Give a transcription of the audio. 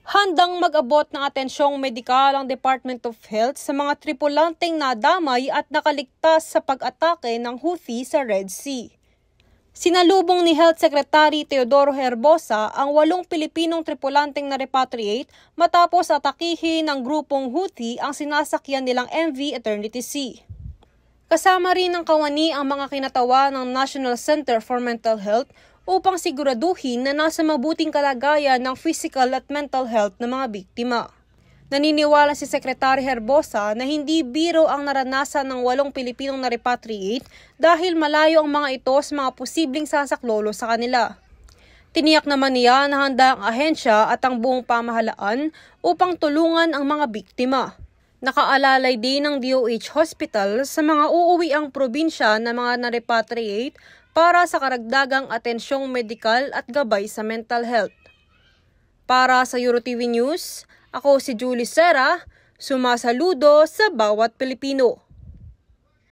Handang mag-abot ng atensyong medikal ang Department of Health sa mga tripulanteng nadamay at nakaligtas sa pag-atake ng Houthi sa Red Sea. Sinalubong ni Health Secretary Teodoro Herbosa ang 8 Pilipinong tripulanteng na-repatriate matapos atakihin ng grupong Houthi ang sinasakyan nilang MV Eternity Sea. Kasama rin ng kawani ang mga kinatawa ng National Center for Mental Health upang siguraduhin na nasa mabuting kalagayan ng physical at mental health ng mga biktima. Naniniwala si Secretary Herbosa na hindi biro ang naranasan ng 8 Pilipinong na-repatriate dahil malayo ang mga ito sa mga posibleng sasaklolo sa kanila. Tiniyak naman niya na handa ang ahensya at ang buong pamahalaan upang tulungan ang mga biktima. Nakaalalay din ng DOH Hospital sa mga uuwi ang probinsya na mga na-repatriate para sa karagdagang atensyong medikal at gabay sa mental health. Para sa EuroTV News, ako si Julie Serra, sumasaludo sa bawat Pilipino.